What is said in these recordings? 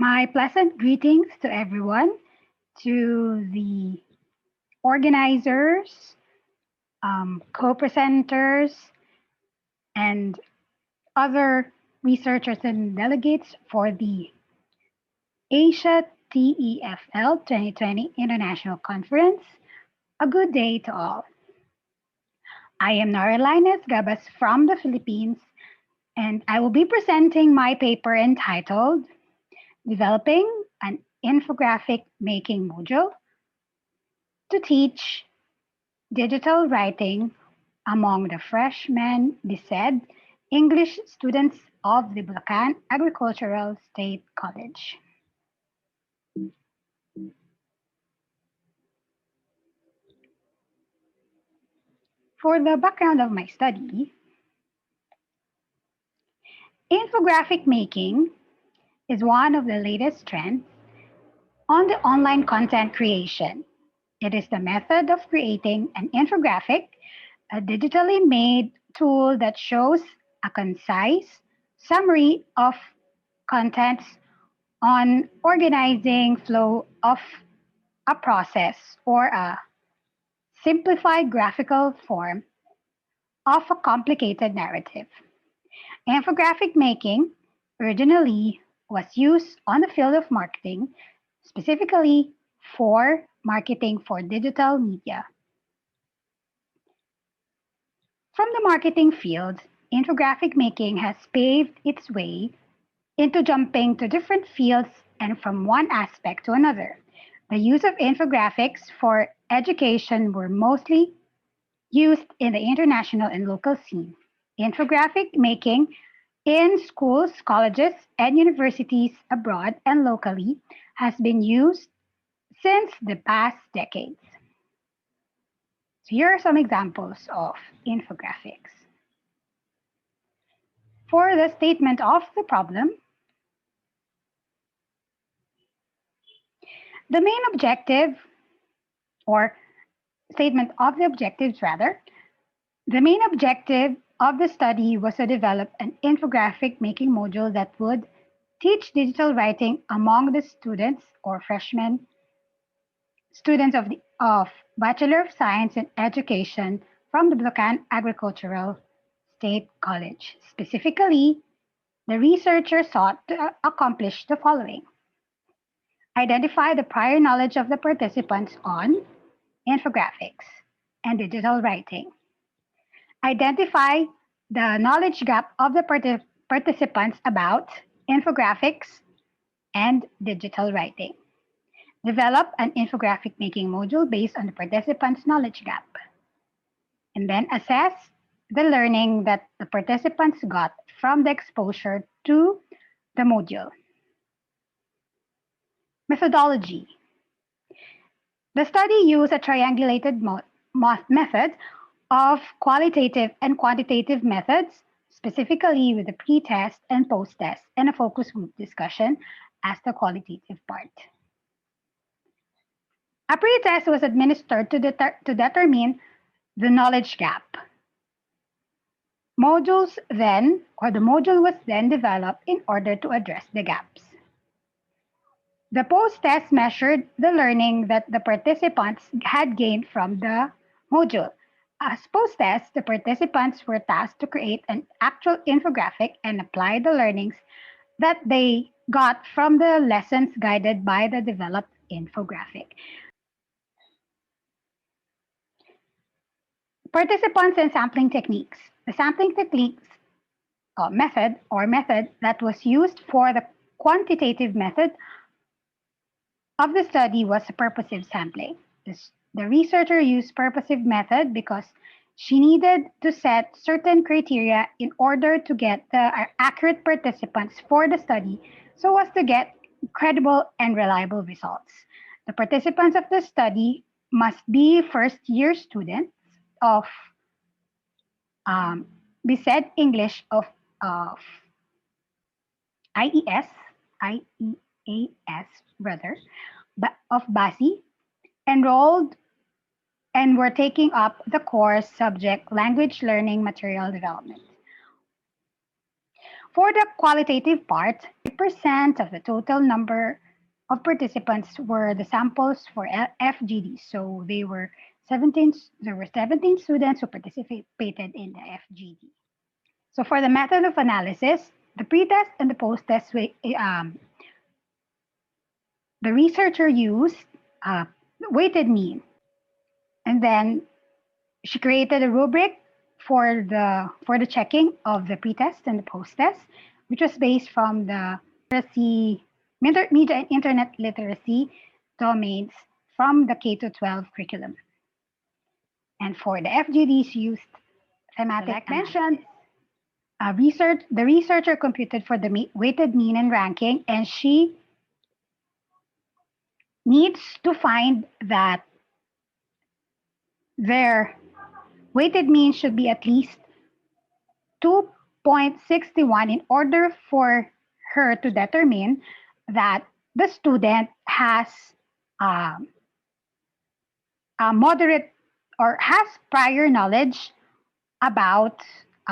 My pleasant greetings to everyone, to the organizers, co-presenters, and other researchers and delegates for the Asia TEFL 2020 International Conference. A good day to all. I am Norilines Gabas from the Philippines, and I will be presenting my paper entitled Developing an Infographic Making Module to Teach Digital Writing among the Freshmen BSED English students of the Bulacan Agricultural State College. For the background of my study, infographic making is one of the latest trends on the online content creation. It is the method of creating an infographic, a digitally made tool that shows a concise summary of contents on organizing flow of a process or a simplified graphical form of a complicated narrative. Infographic making originally was used on the field of marketing, specifically for marketing for digital media. From the marketing field, infographic making has paved its way into jumping to different fields and from one aspect to another. The use of infographics for education were mostly used in the international and local scene. Infographic making in schools, colleges, and universities abroad and locally has been used since the past decades. So here are some examples of infographics. For the statement of the problem, the main objective, or statement of the objectives rather, the main objective of the study was to develop an infographic making module that would teach digital writing among the students or freshmen students of Bachelor of Science in Education from the Bulacan Agricultural State College. Specifically, the researcher sought to accomplish the following: identify the prior knowledge of the participants on infographics and digital writing, identify the knowledge gap of the participants about infographics and digital writing, develop an infographic making module based on the participants' knowledge gap, and then assess the learning that the participants got from the exposure to the module. Methodology. The study used a triangulated method of qualitative and quantitative methods, specifically with the pre-test and post-test and a focus group discussion as the qualitative part. A pre-test was administered to determine the knowledge gap. The module was then developed in order to address the gaps. The post-test measured the learning that the participants had gained from the module. As post-test, the participants were tasked to create an actual infographic and apply the learnings that they got from the lessons guided by the developed infographic. Participants and sampling techniques. The sampling techniques method that was used for the quantitative method of the study was a purposive sampling. The researcher used purposive method because she needed to set certain criteria in order to get the accurate participants for the study so as to get credible and reliable results. The participants of the study must be first-year students of BSED English of IES, IEAS rather, of BASI, enrolled and were taking up the course subject Language Learning Material Development. For the qualitative part, 3% of the total number of participants were the samples for FGD. So there were 17 students who participated in the FGD. So for the method of analysis, the pretest and the post-test, the researcher used weighted mean, and then she created a rubric for the checking of the pretest and the post-test, which was based from the literacy, media and internet literacy domains from the K to 12 curriculum. And for the FGDs used thematic like mentioned, the researcher computed for the weighted mean and ranking, and she needs to find that their weighted mean should be at least 2.61 in order for her to determine that the student has a moderate or has prior knowledge about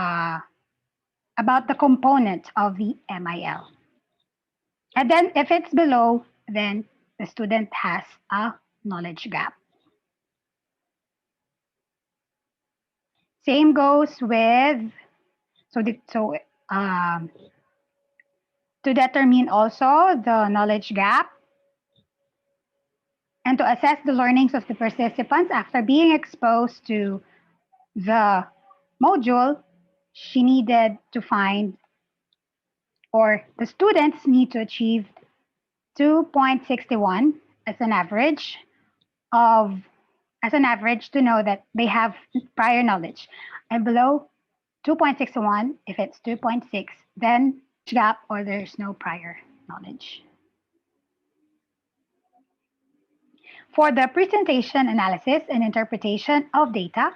the component of the MIL. And then if it's below, then the student has a knowledge gap. Same goes with, to determine also the knowledge gap and to assess the learnings of the participants after being exposed to the module, she needed to find, or the students need to achieve 2.61 as an average to know that they have prior knowledge. And below 2.61, if it's 2.6, then gap or there's no prior knowledge. For the presentation, analysis, and interpretation of data,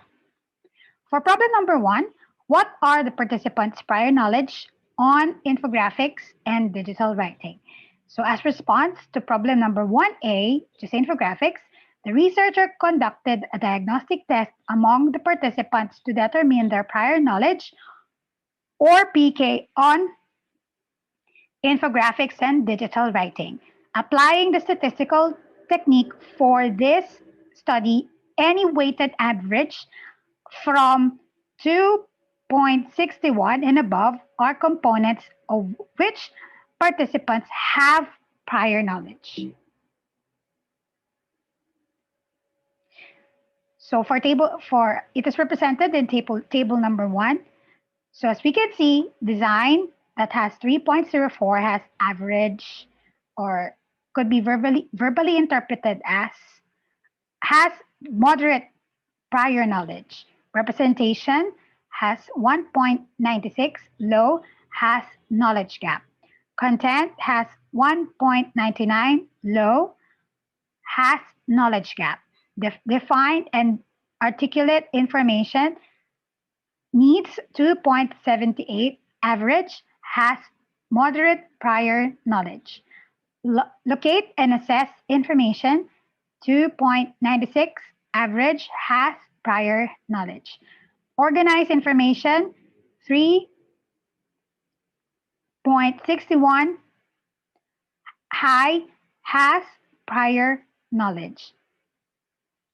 for problem number 1, what are the participants' prior knowledge on infographics and digital writing? So as response to problem number 1A, which is infographics, the researcher conducted a diagnostic test among the participants to determine their prior knowledge, or PK, on infographics and digital writing. Applying the statistical technique for this study, any weighted average from 2.61 and above are components of which participants have prior knowledge. So it is represented in table number 1. So as we can see, design that has 3.04 has average, or could be verbally interpreted as has moderate prior knowledge. Representation has 1.96, low has knowledge gap. Content has 1.99, low has knowledge gap. Defined and articulate information needs 2.78, average has moderate prior knowledge. Locate and assess information, 2.96, average has prior knowledge. Organize information, 3.61, high has prior knowledge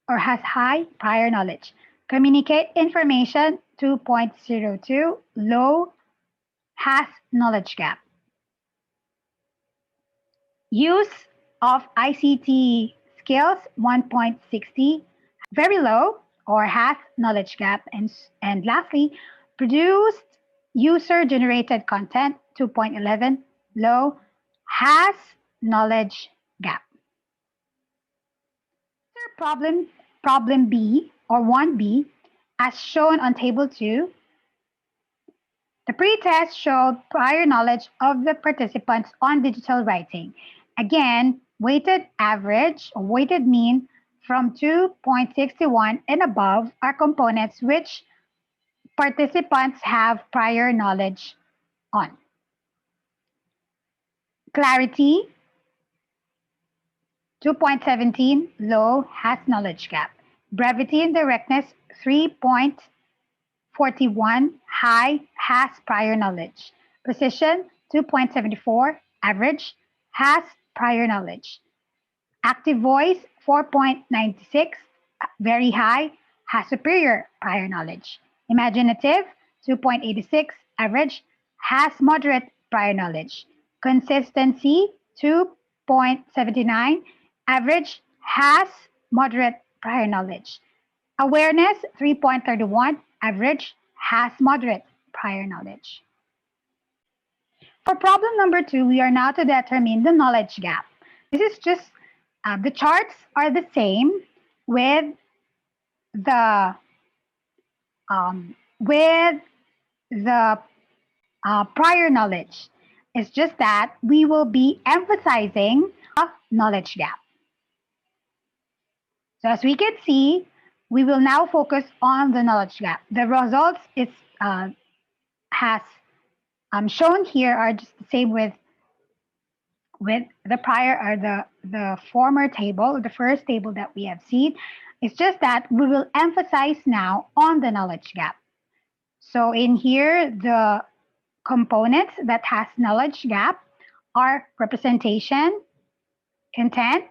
or has high prior knowledge. Communicate information, 2.02, low has knowledge gap. Use of ICT skills, 1.60, very low or has knowledge gap. And lastly, produced user-generated content, 2.11, low has knowledge gap. Problem B or 1B, as shown on table 2, the pretest showed prior knowledge of the participants on digital writing. Again, weighted average or weighted mean from 2.61 and above are components which participants have prior knowledge on. Clarity, 2.17, low has knowledge gap. Brevity and directness, 3.41, high has prior knowledge. Precision, 2.74. Average, has prior knowledge. Active voice, 4.96. Very high, has superior prior knowledge. Imaginative, 2.86. Average, has moderate prior knowledge. Consistency, 2.79. Average, has moderate prior knowledge. Awareness, 3.31. Average, has moderate prior knowledge. For problem number 2, we are now to determine the knowledge gap. This is just, the charts are the same with the with the prior knowledge. It's just that we will be emphasizing a knowledge gap. So as we can see, we will now focus on the knowledge gap. The results is has shown here are just the same with the prior or the former table, the first table that we have seen. It's just that we will emphasize now on the knowledge gap. So in here, the components that has knowledge gap are representation, content,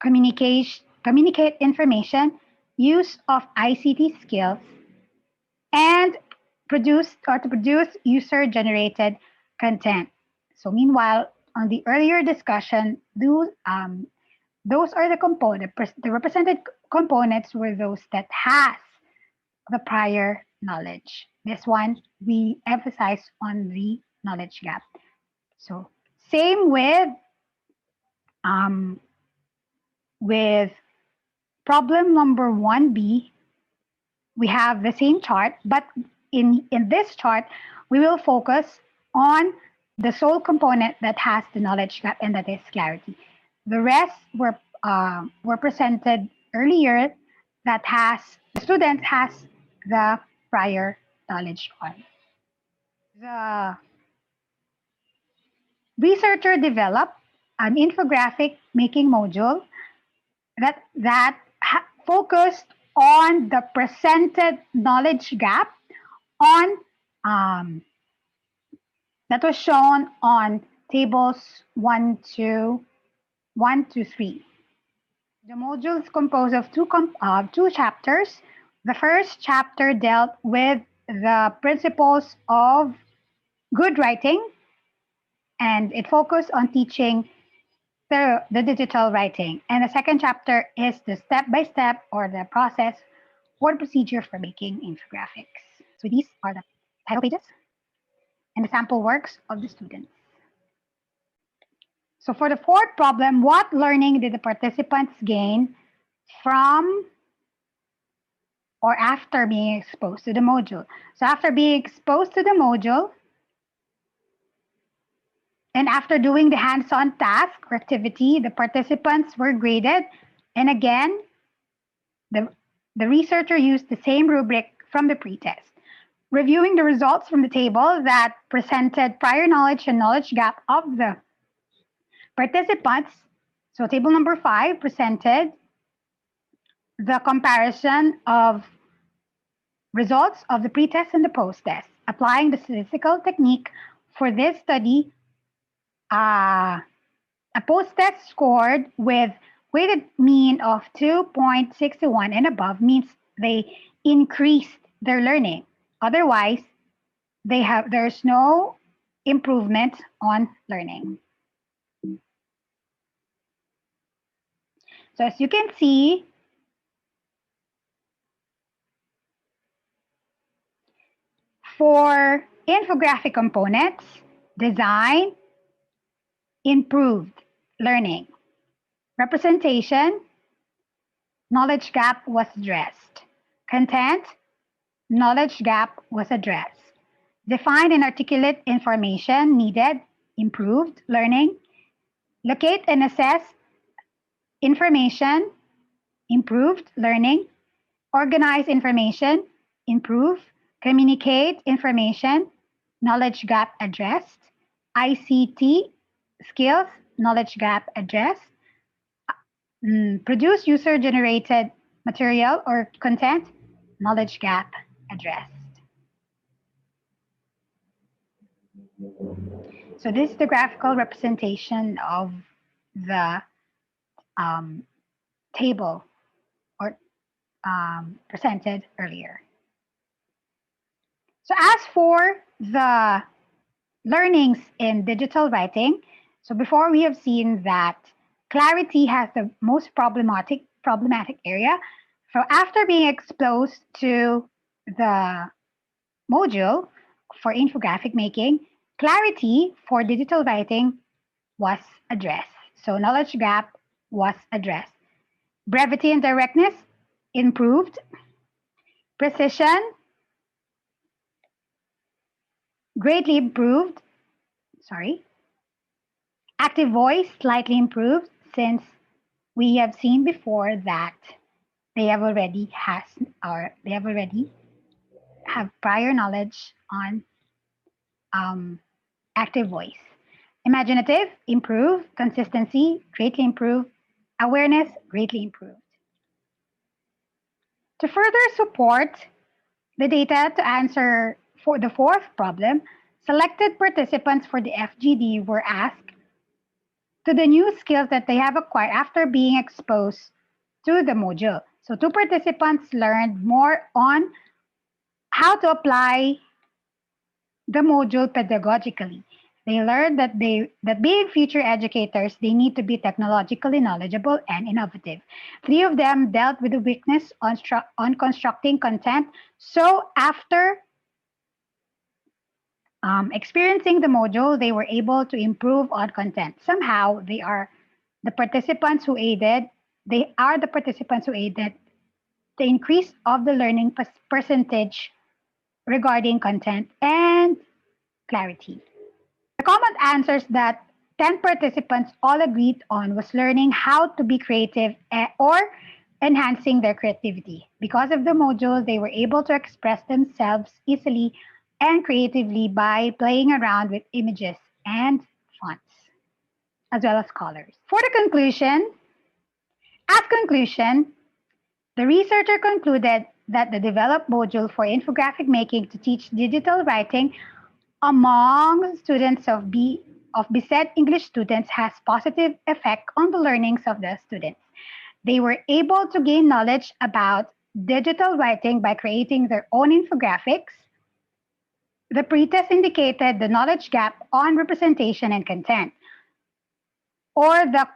communicate information, use of ICT skills, and to produce user-generated content. So meanwhile, on the earlier discussion, those are the represented components were those that has the prior knowledge. This one, we emphasize on the knowledge gap. So same with problem number 1B, we have the same chart, but in this chart, we will focus on the sole component that has the knowledge gap, and that is clarity. The rest were presented earlier that the student has the prior knowledge on. The researcher developed an infographic making module that focused on the presented knowledge gap on that was shown on tables 1 to 3. The module is composed of two chapters. The first chapter dealt with the principles of good writing, and it focused on teaching the digital writing. And the second chapter is the step-by-step or the process or the procedure for making infographics. So these are the title pages and the sample works of the students. So for the fourth problem, what learning did the participants gain from or after being exposed to the module? So after being exposed to the module, and after doing the hands-on task or activity, the participants were graded. And again, the researcher used the same rubric from the pretest. Reviewing the results from the table that presented prior knowledge and knowledge gap of the participants. So table number 5 presented the comparison of results of the pretest and the post-test. Applying the statistical technique for this study, a post-test scored with weighted mean of 2.61 and above means they increased their learning. Otherwise, there's no improvement on learning. So as you can see, for infographic components, design improved learning. Representation, knowledge gap was addressed. Content, knowledge gap was addressed. Define and articulate information needed, improved learning. Locate and assess information, improved learning. Organize information, improve. Communicate information, knowledge gap addressed. ICT skills, knowledge gap addressed. Produce user-generated material or content, knowledge gap addressed. So this is the graphical representation of the um, table or presented earlier. So as for the learnings in digital writing, so before we have seen that clarity has the most problematic area. So after being exposed to the module for infographic making, clarity for digital writing was addressed. So knowledge gap was addressed. Brevity and directness improved. Precision greatly improved. Sorry. Active voice slightly improved since we have seen before that they have already have prior knowledge on um, active voice. Imaginative improved. Consistency greatly improved. Awareness greatly improved. To further support the data to answer for the fourth problem, selected participants for the FGD were asked to the new skills that they have acquired after being exposed to the module. So two participants learned more on how to apply the module pedagogically. They learned that being future educators, they need to be technologically knowledgeable and innovative. Three of them dealt with the weakness on constructing content. So after experiencing the module, they were able to improve on content. Somehow, the participants who aided. They are the participants who aided the increase of the learning percentage regarding content and clarity. The common answers that 10 participants all agreed on was learning how to be creative or enhancing their creativity. Because of the module, they were able to express themselves easily and creatively by playing around with images and fonts, as well as colors. For the conclusion, the researcher concluded that the developed module for infographic making to teach digital writing among students of BSED English students has positive effect on the learnings of the students. They were able to gain knowledge about digital writing by creating their own infographics. The pretest indicated the knowledge gap on representation and content, or the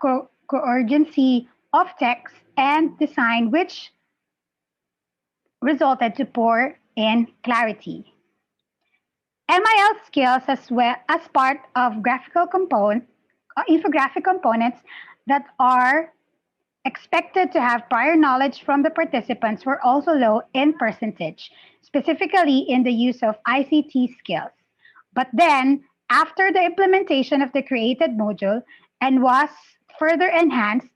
coherency of text and design, which resulted to poor in clarity. MIL skills as well as part of infographic components that are expected to have prior knowledge from the participants were also low in percentage, specifically in the use of ICT skills. But then, after the implementation of the created module and was further enhanced,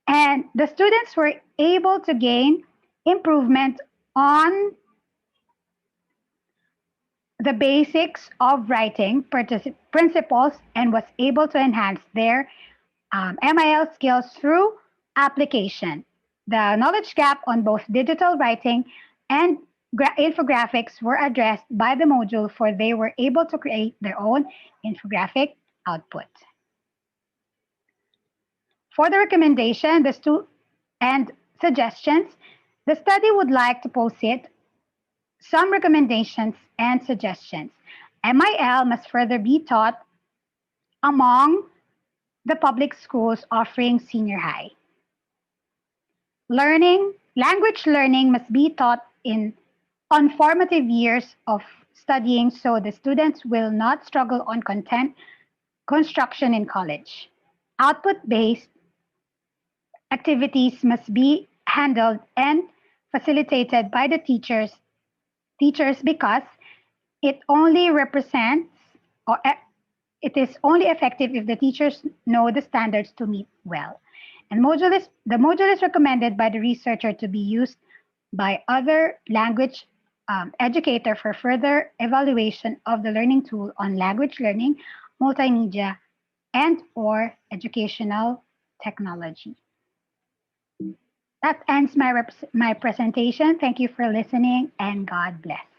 and the students were able to gain improvement on the basics of writing principles and was able to enhance their MIL skills through application. The knowledge gap on both digital writing and infographics were addressed by the module, for they were able to create their own infographic output. For the recommendation and suggestions, the study would like to posit some recommendations and suggestions. MIL must further be taught among the public schools offering senior high. Language learning must be taught on formative years of studying so the students will not struggle on content construction in college. Output-based activities must be handled and facilitated by the teachers because it only represents or it is only effective if the teachers know the standards to meet well. And the module is recommended by the researcher to be used by other language educator for further evaluation of the learning tool on language learning, multimedia, and or educational technology. That ends my presentation. Thank you for listening, and God bless.